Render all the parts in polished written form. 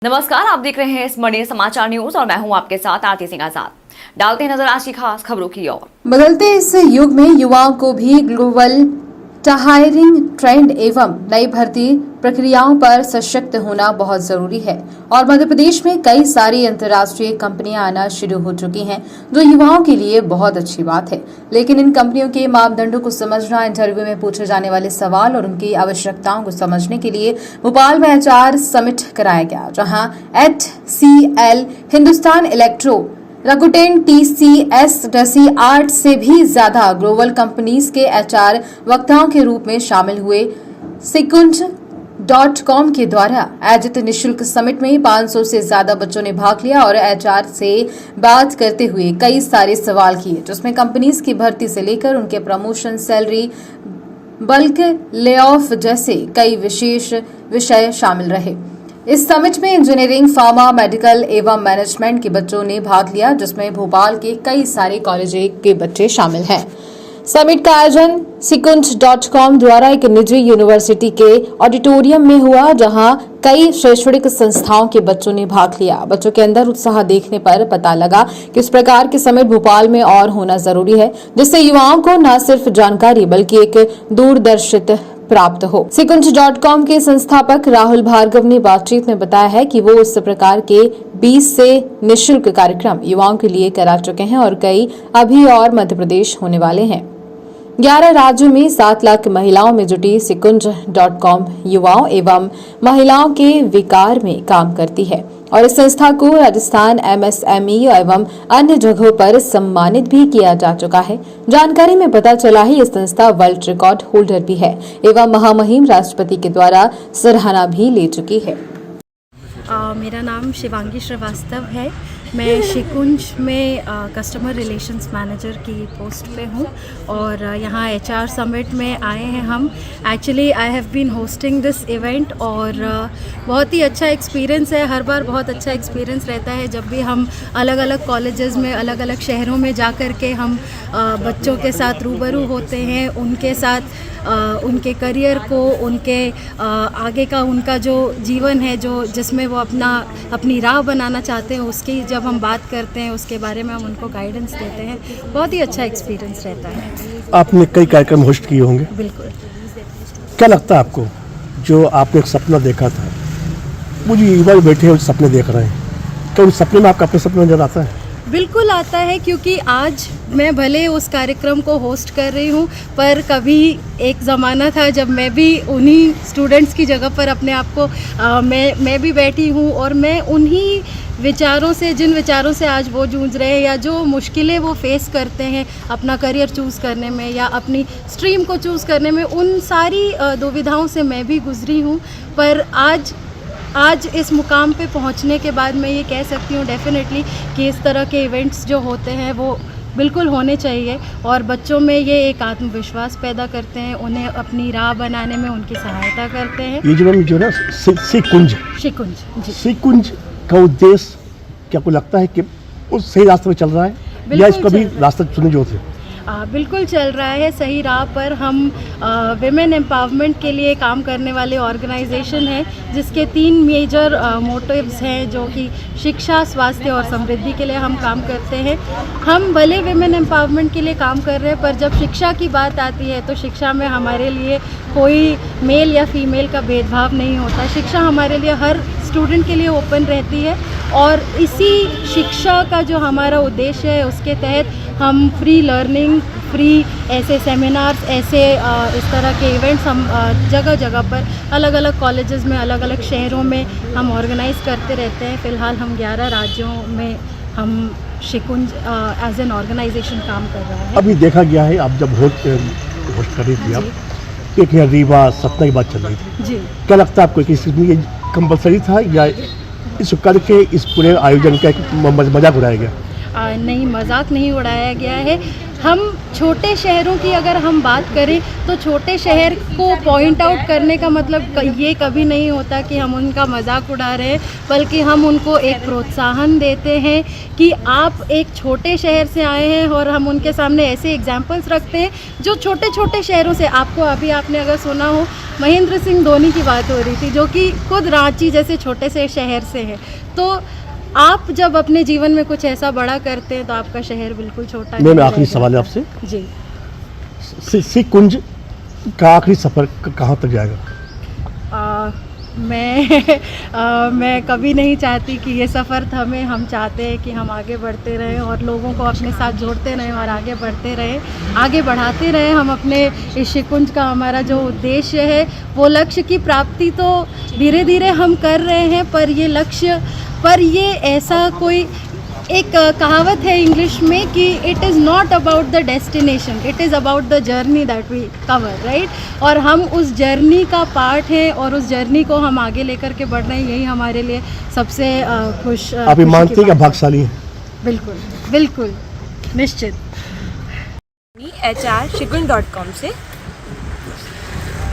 नमस्कार, आप देख रहे हैं स्मरणीय समाचार न्यूज और मैं हूं आपके साथ आरती सिंह आजाद। डालते हैं नजर आज की खास खबरों की ओर। बदलते इस युग में युवाओं को भी ग्लोबल हायरिंग ट्रेंड एवं नई भर्ती प्रक्रियाओं पर सशक्त होना बहुत जरूरी है और मध्य प्रदेश में कई सारी अंतर्राष्ट्रीय कंपनियां आना शुरू हो चुकी हैं, जो युवाओं के लिए बहुत अच्छी बात है। लेकिन इन कंपनियों के मापदंडों को समझना, इंटरव्यू में पूछे जाने वाले सवाल और उनकी आवश्यकताओं को समझने के लिए भोपाल में HR समिट कराया गया, जहां HCL, Hindustan electro, Rakuten, TCS, डसी आर्ट से भी ज्यादा ग्लोबल कंपनीज के HR वक्ताओं के रूप में शामिल हुए। Sequunch.com के द्वारा आयोजित निशुल्क समिट में 500 से ज्यादा बच्चों ने भाग लिया और HR से बात करते हुए कई सारे सवाल किए, जिसमें कंपनीज की भर्ती से लेकर उनके promotion, salary, bulk lay off जैसे कई विशेष विषय शामिल रहे। इस समिट में इंजीनियरिंग, फार्मा, मेडिकल एवं मैनेजमेंट के बच्चों ने भाग लिया, जिसमें भोपाल के कई सारे कॉलेज के बच्चे शामिल हैं। समिट का आयोजन Sequunch.com द्वारा एक निजी यूनिवर्सिटी के ऑडिटोरियम में हुआ, जहां कई शैक्षणिक संस्थाओं के बच्चों ने भाग लिया। बच्चों के अंदर उत्साह देखने पर पता लगा कि इस प्रकार के समिट भोपाल में और होना जरूरी है, जिससे युवाओं को न सिर्फ जानकारी बल्कि एक दूरदर्शित प्राप्त हो। Sequunch.com के संस्थापक राहुल भार्गव ने बातचीत में बताया है कि वो इस प्रकार के 20 से निशुल्क कार्यक्रम युवाओं के लिए करा चुके हैं और कई अभी और मध्य प्रदेश होने वाले हैं। 11 राज्यों में 7 लाख महिलाओं में जुटी Sequunch.com युवाओं एवं महिलाओं के विकार में काम करती है और इस संस्था को राजस्थान, MSME एवं अन्य जगहों पर सम्मानित भी किया जा चुका है। जानकारी में पता चला है ये संस्था वर्ल्ड रिकॉर्ड होल्डर भी है एवं महामहिम राष्ट्रपति के द्वारा सराहना भी ले चुकी है। मेरा नाम शिवांगी श्रीवास्तव है। मैं Sequunch में कस्टमर रिलेशंस मैनेजर की पोस्ट पे हूँ और यहाँ HR समिट में आए हैं हम। Actually I have been hosting this event और बहुत ही अच्छा एक्सपीरियंस है। हर बार बहुत अच्छा एक्सपीरियंस रहता है जब भी हम अलग अलग कॉलेजेस में, अलग अलग शहरों में जा कर के हम बच्चों के साथ रूबरू होते हैं, उनके साथ उनके करियर को, उनके आगे का उनका जो जीवन है, जो जिसमें वो अपनी राह बनाना चाहते हैं, उसकी जब हम बात करते हैं, उसके बारे में हम उनको गाइडेंस देते हैं। बहुत ही अच्छा एक्सपीरियंस रहता है। आपने कई कार्यक्रम होस्ट किए होंगे, बिल्कुल। क्या लगता है आपको, जो आपने एक सपना देखा था, वो जो युवा बैठे हैं सपने देख रहे हैं, क्या उस सपने में आपका अपना सपना नजर आता है? बिल्कुल आता है, क्योंकि आज मैं भले उस कार्यक्रम को होस्ट कर रही हूँ, पर कभी एक ज़माना था जब मैं भी उन्हीं स्टूडेंट्स की जगह पर अपने आप को मैं भी बैठी हूँ और मैं उन्हीं विचारों से, जिन विचारों से आज वो जूझ रहे हैं या जो मुश्किलें वो फेस करते हैं अपना करियर चूज़ करने में या अपनी स्ट्रीम को चूज़ करने में, उन सारी दुविधाओं से मैं भी गुजरी हूँ। पर आज इस मुकाम पे पहुंचने के बाद मैं ये कह सकती हूँ डेफिनेटली कि इस तरह के इवेंट्स जो होते हैं वो बिल्कुल होने चाहिए और बच्चों में ये एक आत्मविश्वास पैदा करते हैं, उन्हें अपनी राह बनाने में उनकी सहायता करते हैं। ये जो ना Sequunch का उद्देश्य क्या आपको लगता है कि उस सही रास्ते में चल रहा है या इसका भी रास्ता चुने जो थे? बिल्कुल चल रहा है सही राह पर। हम विमेन एम्पावरमेंट के लिए काम करने वाले ऑर्गेनाइजेशन है, जिसके 3 मेजर मोटिव्स हैं, जो कि शिक्षा, स्वास्थ्य और समृद्धि के लिए हम काम करते हैं। हम भले विमेन एम्पावरमेंट के लिए काम कर रहे हैं, पर जब शिक्षा की बात आती है तो शिक्षा में हमारे लिए कोई मेल या फीमेल का भेदभाव नहीं होता। शिक्षा हमारे लिए हर स्टूडेंट के लिए ओपन रहती है और इसी शिक्षा का जो हमारा उद्देश्य है, उसके तहत हम फ्री लर्निंग, फ्री ऐसे सेमिनार्स, ऐसे इस तरह के इवेंट्स हम जगह जगह पर, अलग अलग कॉलेजेस में, अलग अलग शहरों में हम ऑर्गेनाइज करते रहते हैं। फ़िलहाल हम 11 राज्यों में हम Sequunch एज एन ऑर्गेनाइजेशन काम कर रहा है। अभी देखा गया है, आप जब होस्ट कर रही थी, आप एक यहाँ रीवा, सतना की बात चल रही थी जी, क्या लगता है आपको कि इसमें ये कंपलसरी था या इस करके इस पूरे आयोजन का एक मजाक उड़ाया गया? नहीं, मजाक नहीं उड़ाया गया है। हम छोटे शहरों की अगर हम बात करें तो छोटे शहर को पॉइंट आउट करने का मतलब ये कभी नहीं होता कि हम उनका मजाक उड़ा रहे हैं, बल्कि हम उनको एक प्रोत्साहन देते हैं कि आप एक छोटे शहर से आए हैं, और हम उनके सामने ऐसे एग्जाम्पल्स रखते हैं जो छोटे छोटे शहरों से, आपको अभी आपने अगर सुना हो महेंद्र सिंह धोनी की बात हो रही थी, जो कि खुद रांची जैसे छोटे से शहर से हैं। तो आप जब अपने जीवन में कुछ ऐसा बड़ा करते हैं तो आपका शहर बिल्कुल छोटा नहीं मेरा आखिरी रहेगा। सवाल है आपसे, जी। कुंज का आखिरी सफर कहाँ तक जाएगा? मैं कभी नहीं चाहती कि ये सफ़र थमे। हम चाहते हैं कि हम आगे बढ़ते रहें और लोगों को अपने साथ जोड़ते रहें और आगे बढ़ते रहें, आगे बढ़ाते रहें। हम अपने इस शिकुंज का हमारा जो उद्देश्य है वो लक्ष्य की प्राप्ति तो धीरे धीरे हम कर रहे हैं, पर ये ऐसा कोई एक कहावत है इंग्लिश में कि it is not about the destination, it is about the journey that we cover, right. और हम उस जर्नी का पार्ट हैं और उस जर्नी को हम आगे लेकर के बढ़ रहे हैं, यही हमारे लिए सबसे खुश आप ये मानते हैं कि आप भाग्यशाली हैं? बिल्कुल बिल्कुल, निश्चित। HR-Shikun.com से।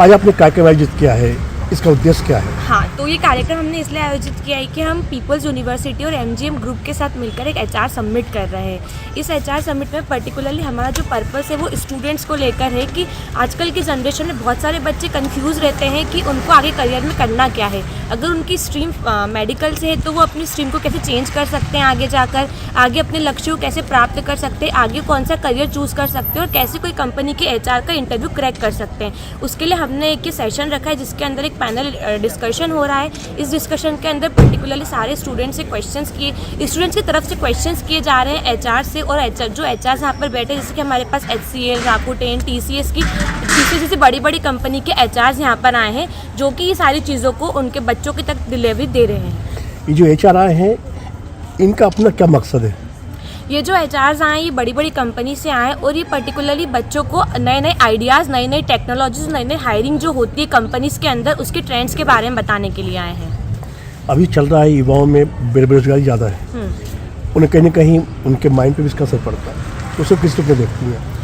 आज आपने कार्यक्रम आयोजित किया है, इसका उद्देश्य क्या है? हाँ, तो ये कार्यक्रम हमने इसलिए आयोजित किया है कि हम पीपल्स यूनिवर्सिटी और MGM ग्रुप के साथ मिलकर एक HR समिट कर रहे हैं। इस HR समिट में पर्टिकुलरली हमारा जो पर्पस है वो स्टूडेंट्स को लेकर है कि आजकल की जनरेशन में बहुत सारे बच्चे कंफ्यूज रहते हैं कि उनको आगे करियर में करना क्या है। अगर उनकी स्ट्रीम मेडिकल से है तो वो अपनी स्ट्रीम को कैसे चेंज कर सकते हैं, आगे जाकर आगे अपने लक्ष्य को कैसे प्राप्त कर सकते हैं, आगे कौन सा करियर चूज़ कर सकते हैं और कैसे कोई कंपनी के HR का इंटरव्यू क्रैक कर सकते हैं। उसके लिए हमने एक सेशन रखा है जिसके अंदर एक पैनल डिस्कशन हो रहा है। इस डिस्कशन के अंदर पर्टिकुलरली सारे स्टूडेंट्स से क्वेश्चंस किए, स्टूडेंट्स की तरफ से क्वेश्चंस किए जा रहे हैं HR से, और जो HR यहाँ पर बैठे, जैसे कि हमारे पास HCL, राकुटेन, TCS जैसी बड़ी बड़ी कंपनी के HRs यहाँ पर आए हैं जो कि ये सारी चीज़ों को उनके बच्चों की तक डिलीवरी दे रहे हैं। ये जो HR आए हैं इनका अपना क्या मकसद है? ये जो HRs आए ये बड़ी बड़ी कंपनी से आए और ये पर्टिकुलरली बच्चों को नए नए आइडियाज़, नई नई टेक्नोलॉजीज, नई नई हायरिंग जो होती है कंपनीज़ के अंदर उसके ट्रेंड्स के बारे में बताने के लिए आए हैं। अभी चल रहा है युवाओं में बेरोजगारी ज़्यादा है, उन्हें कहीं ना कहीं उनके माइंड पे भी इसका असर पड़ता है, तो उसको किस तरह देखती हैं?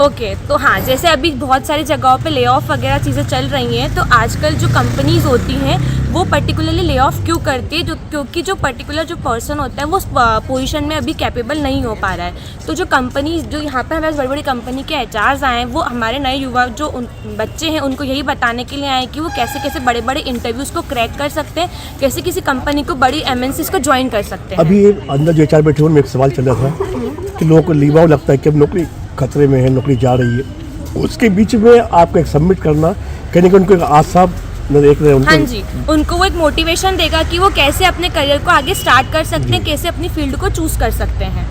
ओके, तो हाँ, जैसे अभी बहुत सारी जगहों पे ले ऑफ वगैरह चीज़ें चल रही हैं, तो आजकल जो कंपनीज़ होती हैं वो पर्टिकुलरली ले ऑफ क्यों करती है, क्योंकि जो पर्टिकुलर जो पर्सन होता है वो उस पोजीशन में अभी कैपेबल नहीं हो पा रहा है। तो जो कंपनी, जो यहाँ पे हमारे बड़ी बड़ी कंपनी के HRs आए हैं वो हमारे नए युवा जो बच्चे हैं उनको यही बताने के लिए आए कि वो कैसे कैसे बड़े बड़े इंटरव्यूज़ को क्रैक कर सकते हैं, कैसे किसी कंपनी को, बड़ी MNCs को ज्वाइन कर सकते हैं। अभी अंदर जो HR बैठे उनमें एक सवाल चल रहा था कि लोगों को लीवाओ लगता है कि अब नौकरी खतरे में है, नौकरी जा रही है, उसके बीच में आपको एक सबमिट करना कहीं ना उनको एक आशा देख रहे हैं। हाँ जी, उनको वो एक मोटिवेशन देगा कि वो कैसे अपने करियर को आगे स्टार्ट कर सकते हैं, कैसे अपनी फील्ड को चूज कर सकते हैं।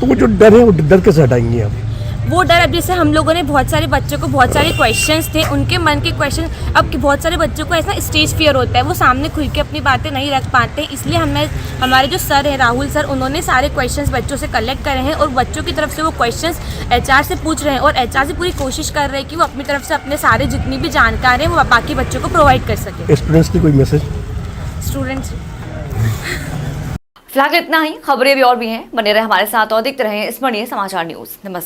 तो वो जो डर है वो डर कैसे हटाएंगे आप? वो डर, अब जैसे हम लोगों ने बहुत सारे बच्चों को, बहुत सारे क्वेश्चंस थे उनके मन के क्वेश्चन, अब बहुत सारे बच्चों को ऐसा स्टेज फियर होता है, वो सामने खुल के अपनी बातें नहीं रख पाते, इसलिए हमारे जो सर हैं राहुल सर, उन्होंने सारे क्वेश्चंस बच्चों से कलेक्ट करे हैं और बच्चों की तरफ से वो क्वेश्चंस HR से पूछ रहे हैं और HR से पूरी कोशिश कर रहे हैं कि वो अपनी तरफ से अपने सारे जितनी भी जानकारी है वो बाकी बच्चों को प्रोवाइड कर सके। स्टूडेंट्स की कोई मैसेज? स्टूडेंट्स फिलहाल इतना ही, खबरें भी और भी हैं, बने रहे हमारे साथ और देखते रहें स्मरणीय समाचार न्यूज़। नमस्कार।